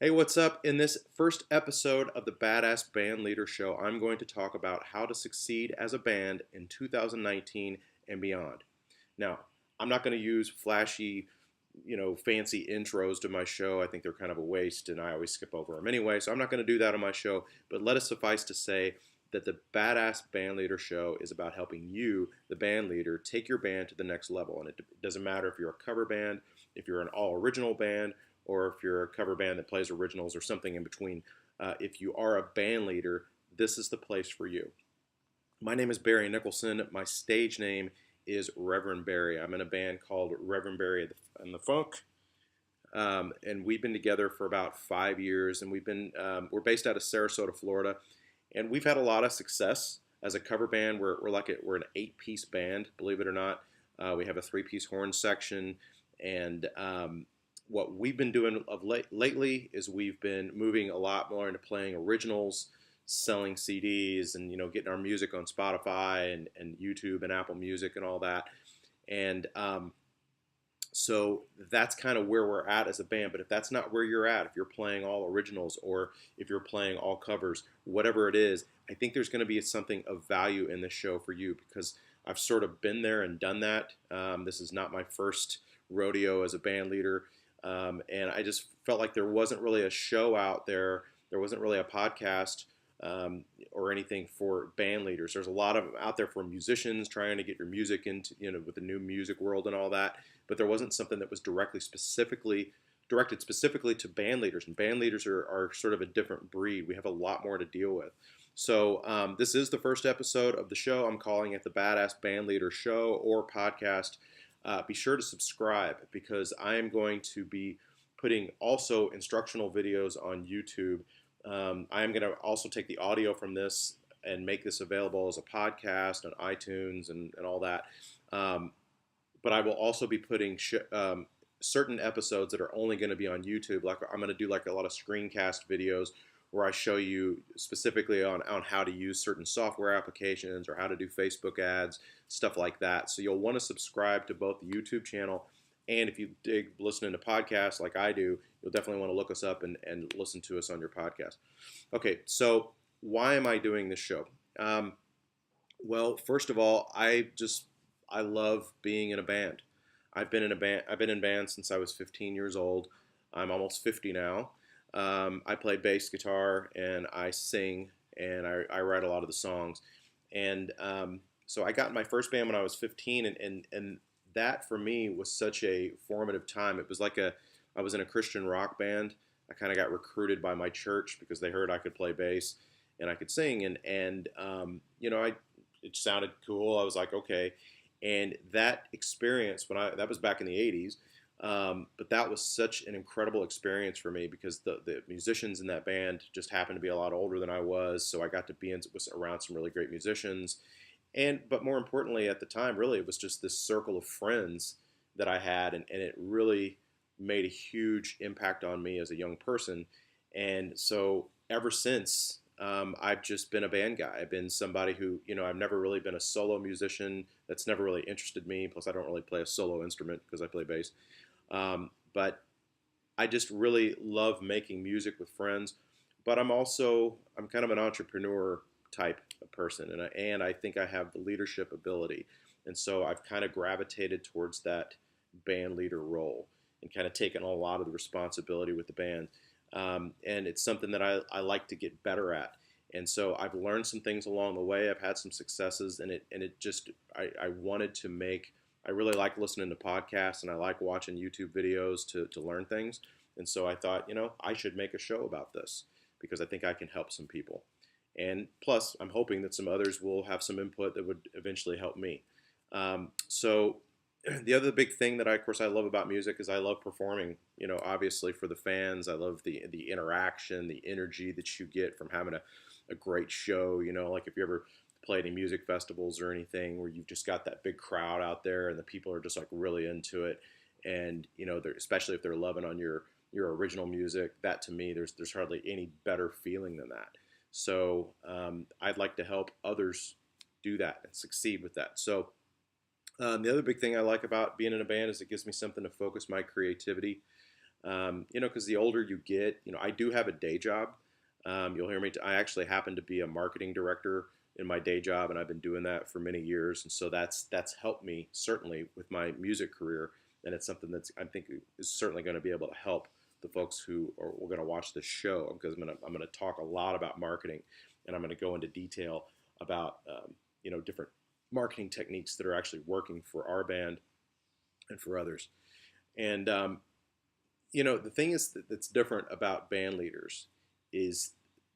Hey, what's up? In this first episode of the Badass Band Leader Show, I'm going to talk about how to succeed as a band in 2019 and beyond. Now, I'm not going to use flashy, fancy intros to my show. I think they're kind of a waste, and I always skip over them anyway, so I'm not going to do that on my show. But let it suffice to say that the Badass Band Leader Show is about helping you, the band leader, take your band to the next level. And it doesn't matter if you're a cover band, if you're an all original band, or if you're a cover band that plays originals or something in between. If you are a band leader, this is the place for you. My name is Barry Nicholson. My stage name is Reverend Barry. I'm in a band called Reverend Barry and the Funk. And we've been together for about 5 years, and we're based out of Sarasota, Florida, and we've had a lot of success as a cover band. We're an 8-piece band, believe it or not. We have a 3-piece horn section, and what we've been doing lately is we've been moving a lot more into playing originals, selling CDs, and getting our music on Spotify and YouTube and Apple Music and all that. And so that's kind of where we're at as a band. But if that's not where you're at, if you're playing all originals or if you're playing all covers, whatever it is, I think there's going to be something of value in this show for you because I've sort of been there and done that. This is not my first rodeo as a band leader. And I just felt like there wasn't really a show out there. There wasn't really a podcast or anything for band leaders. There's a lot of out there for musicians trying to get your music into, with the new music world and all that. But there wasn't something that was directed specifically to band leaders. And band leaders are sort of a different breed. We have a lot more to deal with. So this is the first episode of the show. I'm calling it the Badass Band Leader Show or podcast. Be sure to subscribe because I am going to be putting also instructional videos on YouTube. I am going to also take the audio from this and make this available as a podcast on iTunes and all that. But I will also be putting certain episodes that are only going to be on YouTube. Like I'm going to do like a lot of screencast videos where I show you specifically on how to use certain software applications or how to do Facebook ads, stuff like that. So you'll want to subscribe to both the YouTube channel, and if you dig listening to podcasts like I do, you'll definitely want to look us up and listen to us on your podcast. Okay, so why am I doing this show? Well, first of all, I love being in a band. I've been in bands since I was 15 years old. I'm almost 50 now. I play bass guitar and I sing and I write a lot of the songs. And so I got in my first band when I was 15, and that for me was such a formative time. It was like I was in a Christian rock band. I kind of got recruited by my church because they heard I could play bass and I could sing, and it sounded cool. I was like, okay. And that experience that was back in the 80s. But that was such an incredible experience for me because the musicians in that band just happened to be a lot older than I was. So I got to be around some really great musicians. But more importantly, at the time, really, it was just this circle of friends that I had. And it really made a huge impact on me as a young person. And so ever since, I've just been a band guy. I've been somebody who, I've never really been a solo musician. That's never really interested me. Plus, I don't really play a solo instrument because I play bass. But I just really love making music with friends. But I'm kind of an entrepreneur type of person, and I think I have the leadership ability. And so I've kind of gravitated towards that band leader role and kind of taken a lot of the responsibility with the band. And it's something that I like to get better at. And so I've learned some things along the way. I've had some successes, and I wanted to make. I really like listening to podcasts, and I like watching YouTube videos to learn things. And so I thought, I should make a show about this because I think I can help some people. And plus, I'm hoping that some others will have some input that would eventually help me. So the other big thing that of course, I love about music is I love performing, obviously for the fans. I love the interaction, the energy that you get from having a great show, like if you ever play any music festivals or anything where you've just got that big crowd out there and the people are just like really into it. And, especially if they're loving on your original music, that to me, there's hardly any better feeling than that. So I'd like to help others do that and succeed with that. So the other big thing I like about being in a band is it gives me something to focus my creativity. Because the older you get, I do have a day job. You'll hear me. I actually happen to be a marketing director in my day job, and I've been doing that for many years. And so that's helped me certainly with my music career, and it's something that's I think is certainly going to be able to help the folks who are going to watch this show, because I'm gonna talk a lot about marketing, and I'm going to go into detail about different marketing techniques that are actually working for our band and for others. And the thing that's different about band leaders is,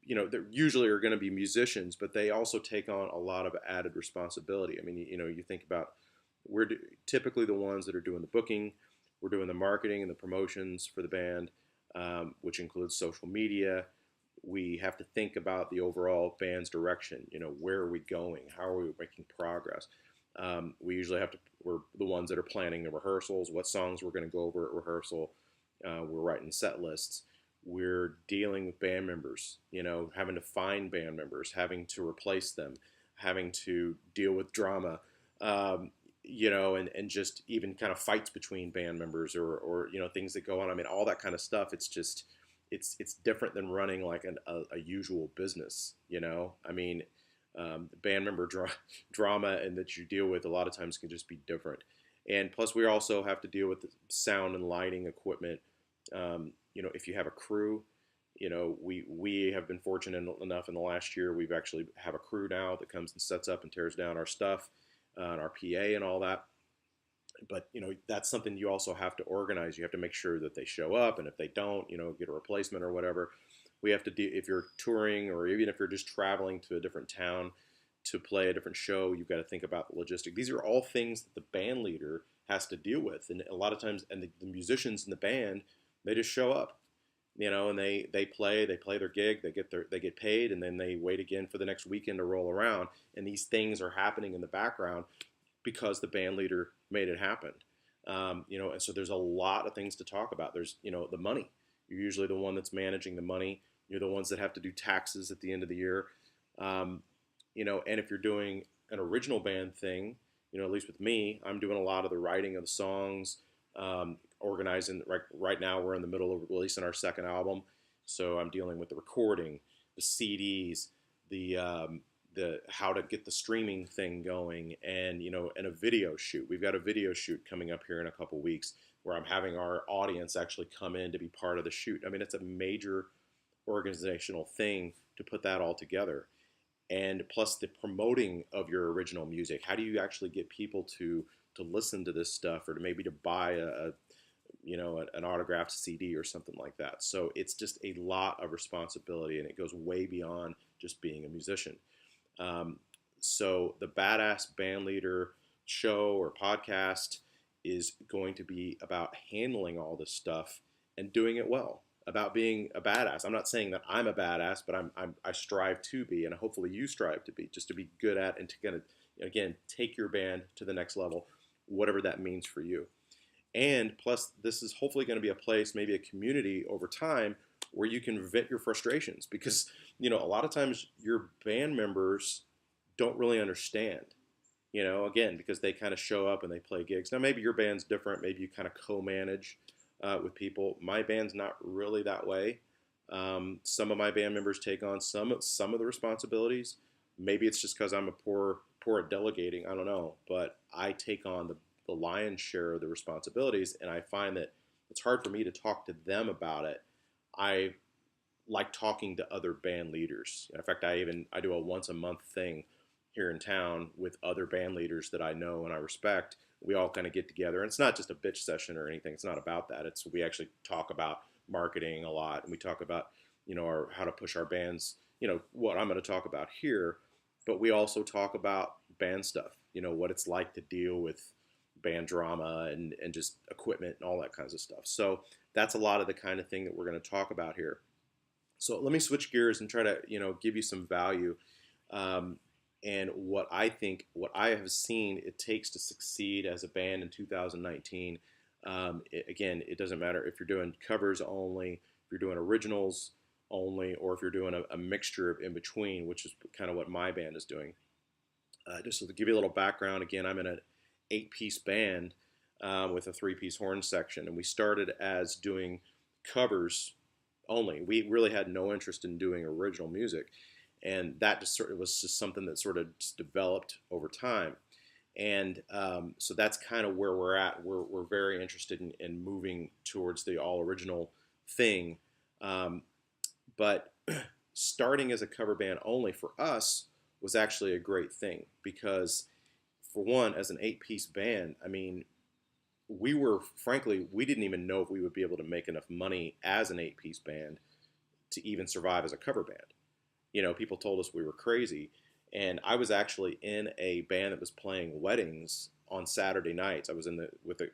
they usually are going to be musicians, but they also take on a lot of added responsibility. I mean, you think about typically the ones that are doing the booking, we're doing the marketing and the promotions for the band, which includes social media. We have to think about the overall band's direction. Where are we going? How are we making progress? We usually we're the ones that are planning the rehearsals, what songs we're going to go over at rehearsal. We're writing set lists. We're dealing with band members, having to find band members, having to replace them, having to deal with drama, and just even kind of fights between band members or things that go on. I mean, all that kind of stuff. It's just, it's different than running like a usual business, I mean, band member drama and that you deal with a lot of times can just be different. And plus, we also have to deal with the sound and lighting equipment. If you have a crew, we have been fortunate enough in the last year. We've actually have a crew now that comes and sets up and tears down our stuff, and our PA and all that. But that's something you also have to organize. You have to make sure that they show up, and if they don't, get a replacement or whatever. We have to do if you're touring or even if you're just traveling to a different town to play a different show, you've got to think about the logistics. These are all things that the band leader has to deal with, and a lot of times, and the musicians in the band, they just show up, and they play their gig, they get paid, and then they wait again for the next weekend to roll around, and these things are happening in the background because the band leader made it happen. And so there's a lot of things to talk about. There's the money. You're usually the one that's managing the money. You're the ones that have to do taxes at the end of the year. And if you're doing an original band thing, at least with me, I'm doing a lot of the writing of the songs, organizing. Right now, we're in the middle of releasing our second album, so I'm dealing with the recording, the CDs, the how to get the streaming thing going, and and a video shoot. We've got a video shoot coming up here in a couple weeks where I'm having our audience actually come in to be part of the shoot. I mean, it's a major organizational thing to put that all together. And plus the promoting of your original music. How do you actually get people to listen to this stuff, or to maybe to buy an autographed CD or something like that? So it's just a lot of responsibility, and it goes way beyond just being a musician. So the Badass Bandleader show or podcast is going to be about handling all this stuff and doing it well, about being a badass. I'm not saying that I'm a badass, but I strive to be, and hopefully you strive to be, just to be good at and to kind of, again, take your band to the next level, whatever that means for you. And plus, this is hopefully going to be a place, maybe a community over time, where you can vent your frustrations, because a lot of times your band members don't really understand, again, because they kind of show up and they play gigs. Now maybe your band's different, maybe you kind of co-manage with people. My band's not really that way. Some of my band members take on some of the responsibilities. Maybe it's just because I'm poor at delegating, I don't know, but I take on the lion's share of the responsibilities, and I find that it's hard for me to talk to them about it. I like talking to other band leaders. In fact, I do a once a month thing here in town with other band leaders that I know and I respect. We all kind of get together, and it's not just a bitch session or anything. It's not about that. We actually talk about marketing a lot, and we talk about how to push our bands. What I'm going to talk about here, but we also talk about band stuff. What it's like to deal with band drama and just equipment and all that kinds of stuff. So that's a lot of the kind of thing that we're going to talk about here. So let me switch gears and try to give you some value. And what I have seen it takes to succeed as a band in 2019. Again, it doesn't matter if you're doing covers only, if you're doing originals only, or if you're doing a mixture of in between, which is kind of what my band is doing. Just to give you a little background, again, I'm in an 8-piece band with a 3-piece horn section, and we started as doing covers only. We really had no interest in doing original music, and that just sort of was just something that sort of just developed over time. And so that's kind of where we're at. We're very interested in moving towards the all original thing. Um, but starting as a cover band only for us was actually a great thing because, for one, as an 8-piece band, I mean, we were frankly, we didn't even know if we would be able to make enough money as an 8-piece band to even survive as a cover band. You know, people told us we were crazy. And I was actually in a band that was playing weddings on Saturday nights. I was in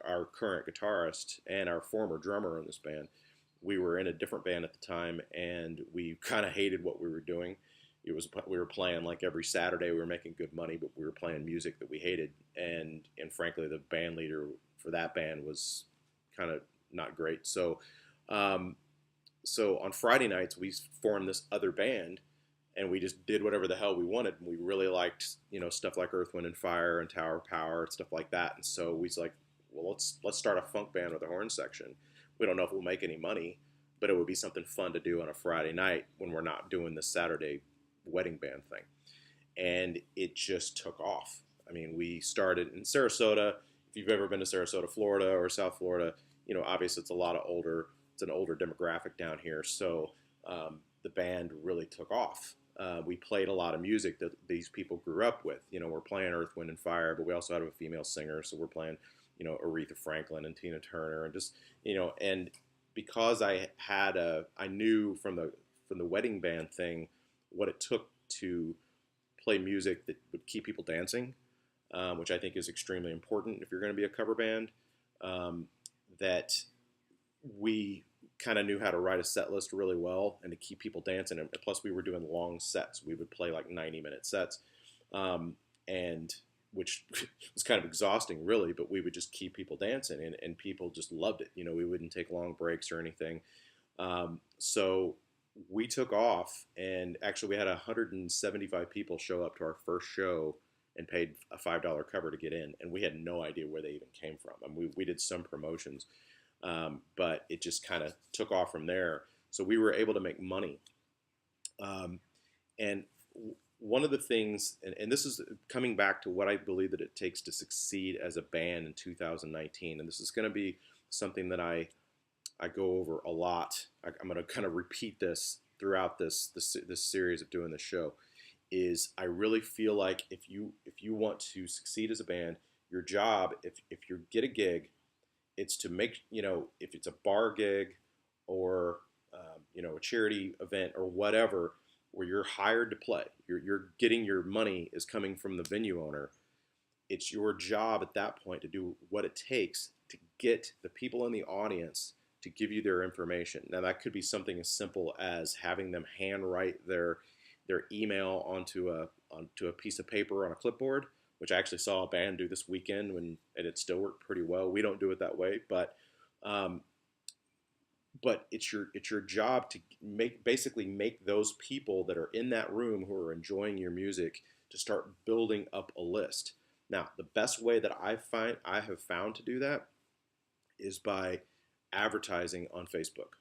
our current guitarist and our former drummer in this band. We were in a different band at the time, and we kind of hated what we were doing. We were playing like every Saturday. We were making good money, but we were playing music that we hated. And frankly, the band leader for that band was kind of not great. Um, so on Friday nights we formed this other band, and we just did whatever the hell we wanted. And we really liked, stuff like Earth, Wind, and Fire and Tower of Power and stuff like that. And so we was like, well, let's start a funk band with a horn section. We don't know if we'll make any money, but it would be something fun to do on a Friday night when we're not doing the Saturday wedding band thing. And it just took off. I mean, we started in Sarasota. If you've ever been to Sarasota, Florida, or South Florida, obviously it's an older demographic down here. So the band really took off. We played a lot of music that these people grew up with. We're playing Earth, Wind, and Fire, but we also had a female singer, so we're playing, Aretha Franklin and Tina Turner, and just, and because I knew from the wedding band thing what it took to play music that would keep people dancing, which I think is extremely important if you're going to be a cover band. That we kind of knew how to write a set list really well and to keep people dancing. And plus, we were doing long sets. We would play like 90-minute sets, and which was kind of exhausting, really. But we would just keep people dancing, and people just loved it. We wouldn't take long breaks or anything. So we took off, and actually, we had 175 people show up to our first show and paid a $5 cover to get in, and we had no idea where they even came from. I mean, we did some promotions. But it just kind of took off from there. So we were able to make money. And one of the things, and this is coming back to what I believe that it takes to succeed as a band in 2019, and this is going to be something that I go over a lot. I'm going to kind of repeat this throughout this series of doing the show. Is I really feel like if you want to succeed as a band, your job, if you get a gig, it's to make, if it's a bar gig or, a charity event or whatever, where you're hired to play, you're getting your money is coming from the venue owner. It's your job at that point to do what it takes to get the people in the audience to give you their information. Now that could be something as simple as having them handwrite their email onto a piece of paper on a clipboard, which I actually saw a band do this weekend, and it still worked pretty well. We don't do it that way, but it's your job to basically make those people that are in that room who are enjoying your music to start building up a list. Now, the best way that I have found to do that is by advertising on Facebook.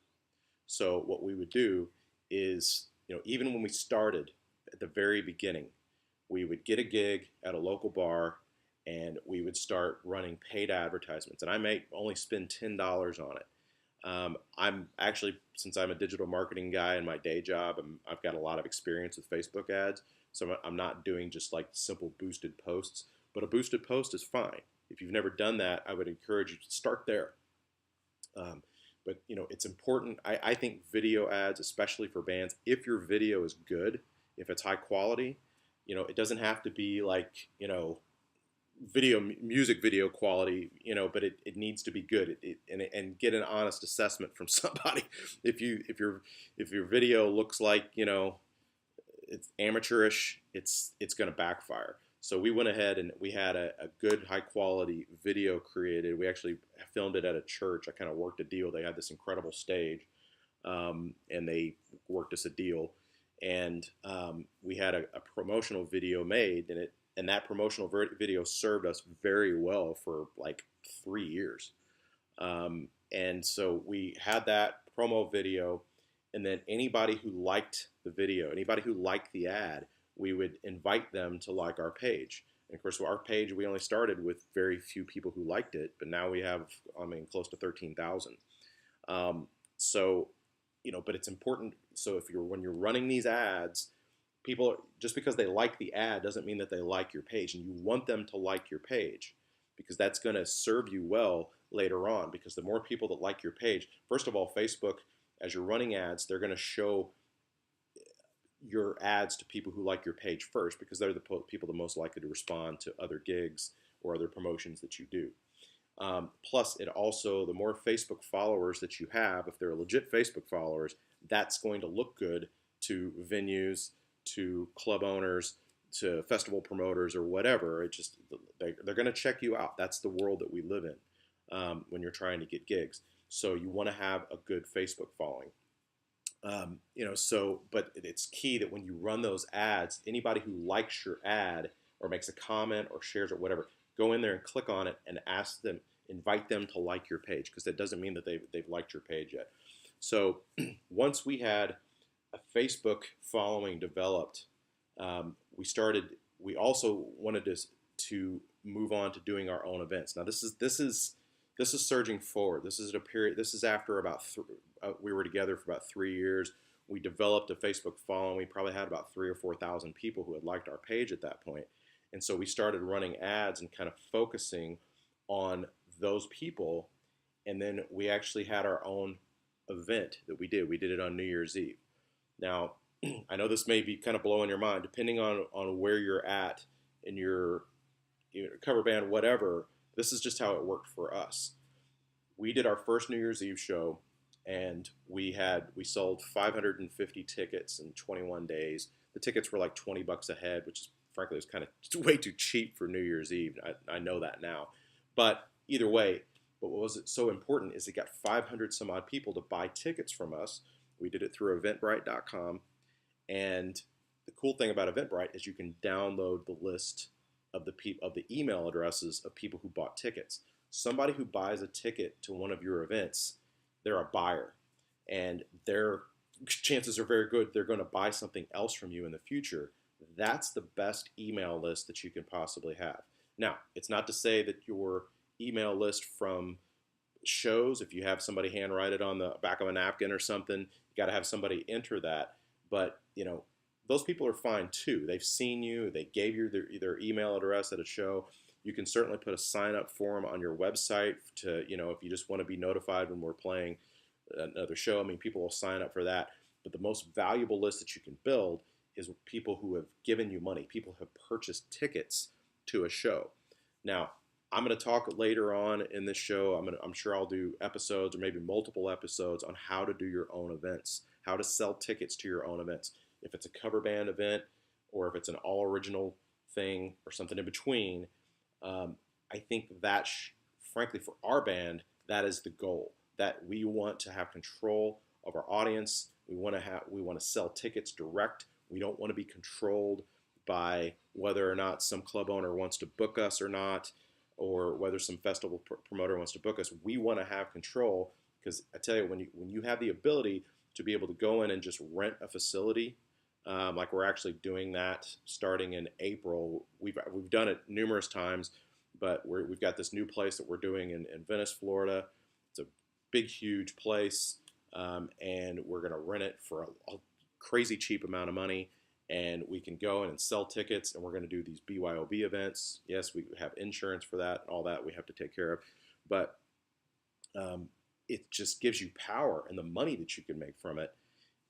So what we would do is, even when we started at the very beginning, we would get a gig at a local bar, and we would start running paid advertisements. And I may only spend $10 on it. I'm actually, since I'm a digital marketing guy in my day job, I've got a lot of experience with Facebook ads. So I'm not doing just like simple boosted posts, but a boosted post is fine. If you've never done that, I would encourage you to start there. But it's important. I think video ads, especially for bands, if your video is good, if it's high quality, it doesn't have to be like, music video quality, but it needs to be good, and get an honest assessment from somebody. If your video looks like, it's amateurish, it's going to backfire. So we went ahead and we had a good high quality video created. We actually filmed it at a church. I kind of worked a deal. They had this incredible stage, and they worked us a deal. And we had a promotional video made, and that promotional video served us very well for like 3 years. And so we had that promo video, and then anybody who liked the video, anybody who liked the ad, we would invite them to like our page. And of course, our page, we only started with very few people who liked it, but now we have, I mean, close to 13,000. So, but it's important. So when you're running these ads, people, just because they like the ad doesn't mean that they like your page, and you want them to like your page because that's going to serve you well later on, because the more people that like your page, first of all, Facebook, as you're running ads, they're going to show your ads to people who like your page first, because they're the people the most likely to respond to other gigs or other promotions that you do. Plus, it also, the more Facebook followers that you have, if they're legit Facebook followers, that's going to look good to venues, to club owners, to festival promoters, or whatever. It just, they're going to check you out. That's the world that we live in when you're trying to get gigs. So you want to have a good Facebook following. But it's key that when you run those ads, anybody who likes your ad or makes a comment or shares or whatever, go in there and click on it and ask them, invite them to like your page, because that doesn't mean that they've liked your page yet. So once we had a Facebook following developed, we also wanted to move on to doing our own events. Now this is surging forward. This is a period. This is after we were together for about 3 years. We developed a Facebook following. We probably had about 3,000 or 4,000 people who had liked our page at that point. And so we started running ads and kind of focusing on those people. And then we actually had our own event that we did. We did it on New Year's Eve. Now, I know this may be kind of blowing your mind, depending on where you're at in your cover band, whatever. This is just how it worked for us. We did our first New Year's Eve show, and we sold 550 tickets in 21 days. The tickets were like $20 a head, which is, frankly, was kind of way too cheap for New Year's Eve. I know that now. But either way, what was so important is it got 500 some odd people to buy tickets from us. We did it through Eventbrite.com. And the cool thing about Eventbrite is you can download the list of the email addresses of people who bought tickets. Somebody who buys a ticket to one of your events, they're a buyer, and their chances are very good they're going to buy something else from you in the future. That's the best email list that you can possibly have. Now, it's not to say that your email list from shows, if you have somebody handwrite it on the back of a napkin or something, you got to have somebody enter that. But those people are fine too. They've seen you. They gave you their email address at a show. You can certainly put a sign-up form on your website to, if you just want to be notified when we're playing another show. I mean, people will sign up for that. But the most valuable list that you can build is people who have given you money. People who have purchased tickets to a show. Now, I'm going to talk later on in this show. I'm sure I'll do episodes or maybe multiple episodes on how to do your own events, how to sell tickets to your own events. If it's a cover band event or if it's an all original thing or something in between, I think that, frankly, for our band, that is the goal. That we want to have control of our audience. We want to sell tickets direct. We don't want to be controlled by whether or not some club owner wants to book us or not, or whether some festival promoter wants to book us. We want to have control, because I tell you, when you have the ability to be able to go in and just rent a facility, like we're actually doing that starting in April. We've done it numerous times, but we've got this new place that we're doing in Venice, Florida. It's a big, huge place, and we're going to rent it for a crazy cheap amount of money, and we can go in and sell tickets, and we're going to do these BYOB events. Yes, we have insurance for that, all that we have to take care of, but it just gives you power and the money that you can make from it.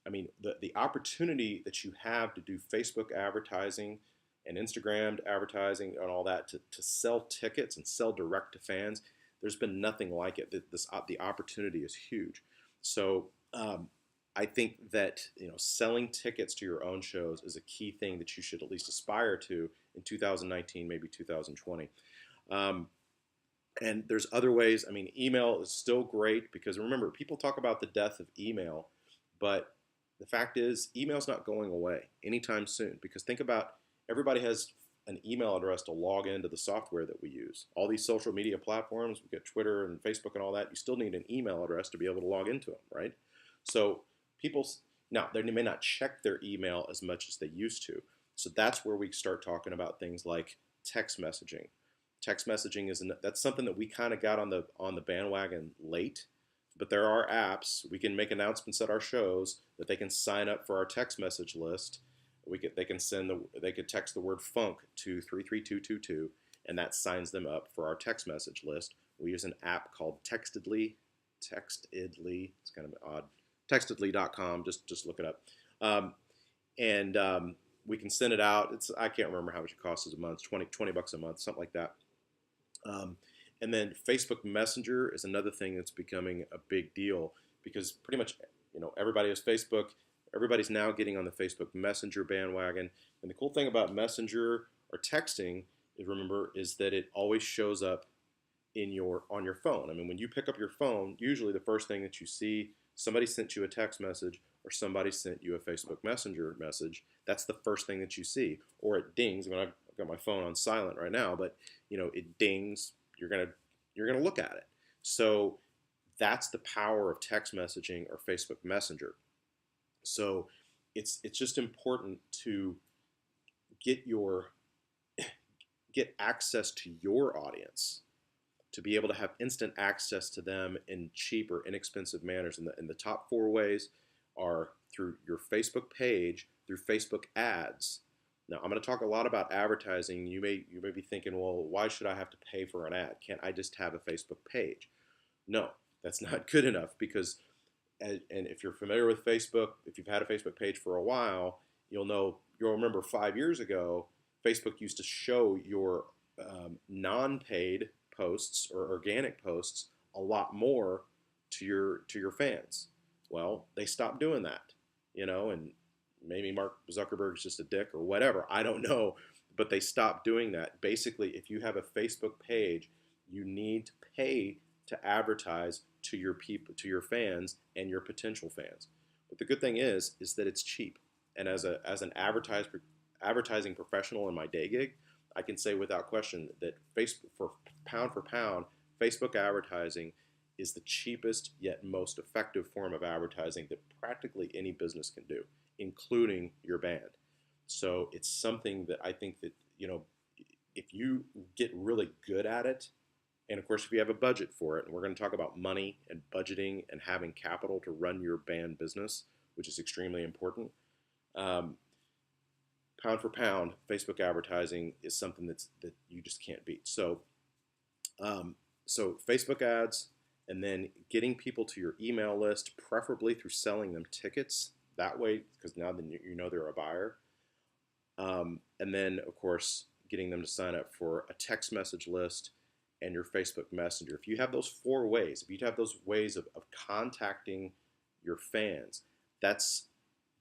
I mean, the opportunity that you have to do Facebook advertising and Instagram advertising and all that to sell tickets and sell direct to fans, there's been nothing like it. The opportunity is huge. So I think that selling tickets to your own shows is a key thing that you should at least aspire to in 2019, maybe 2020. And there's other ways. I mean, email is still great, because remember, people talk about the death of email, but the fact is, email's not going away anytime soon, because think about, everybody has an email address to log into the software that we use. All these social media platforms, we get Twitter and Facebook and all that, you still need an email address to be able to log into them, right? So people now they may not check their email as much as they used to. So that's where we start talking about things like text messaging. Text messaging that's something that we kind of got on the bandwagon late, but there are apps we can make announcements at our shows that they can sign up for our text message list. They could text the word funk to 33222, and that signs them up for our text message list. We use an app called Textedly. Textedly, it's kind of odd. Textedly.com. Just look it up, and we can send it out. I can't remember how much it costs a month. 20 bucks a month, something like that. And then Facebook Messenger is another thing that's becoming a big deal because pretty much everybody has Facebook. Everybody's now getting on the Facebook Messenger bandwagon. And the cool thing about Messenger or texting is that it always shows up on your phone. I mean, when you pick up your phone, usually the first thing that you see, somebody sent you a text message or somebody sent you a Facebook Messenger message. That's the first thing that you see, or it dings. I mean, I've got my phone on silent right now, but it dings. You're gonna look at it. So that's the power of text messaging or Facebook Messenger. So it's just important to get access to your audience, to be able to have instant access to them in cheap or inexpensive manners. And the top 4 ways are through your Facebook page, through Facebook ads. Now, I'm going to talk a lot about advertising. You may be thinking, well, why should I have to pay for an ad? Can't I just have a Facebook page? No, that's not good enough because, and if you're familiar with Facebook, if you've had a Facebook page for a while, you'll remember 5 years ago, Facebook used to show your non-paid posts or organic posts a lot more to your fans. Well, they stopped doing that, and maybe Mark Zuckerberg's just a dick or whatever. I don't know, but they stopped doing that. Basically, if you have a Facebook page, you need to pay to advertise to your people, to your fans and your potential fans. But the good thing is that it's cheap. And as an advertising professional in my day gig, I can say without question that Facebook for pound, Facebook advertising is the cheapest yet most effective form of advertising that practically any business can do, including your band. So it's something that I think that, if you get really good at it, and of course, if you have a budget for it, and we're going to talk about money and budgeting and having capital to run your band business, which is extremely important. Pound for pound, Facebook advertising is something that you just can't beat. So Facebook ads, and then getting people to your email list, preferably through selling them tickets. That way, because now then they're a buyer. And then, of course, getting them to sign up for a text message list and your Facebook Messenger. If you have those 4 ways, if you have those ways of contacting your fans, that's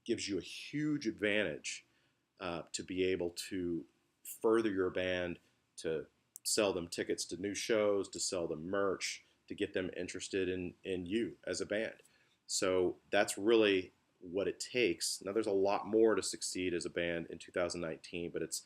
gives you a huge advantage to be able to further your band, to sell them tickets to new shows, to sell them merch, to get them interested in you as a band. So that's really what it takes. Now, there's a lot more to succeed as a band in 2019, but it's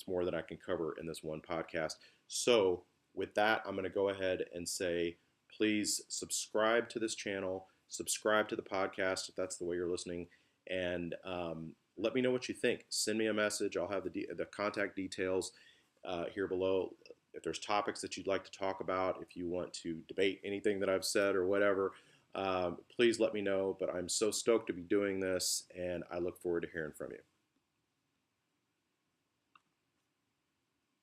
more than I can cover in this one podcast. So with that, I'm going to go ahead and say, please subscribe to this channel, subscribe to the podcast if that's the way you're listening, and let me know what you think. Send me a message. I'll have the contact details here below. If there's topics that you'd like to talk about, if you want to debate anything that I've said or whatever, please let me know. But I'm so stoked to be doing this, and I look forward to hearing from you.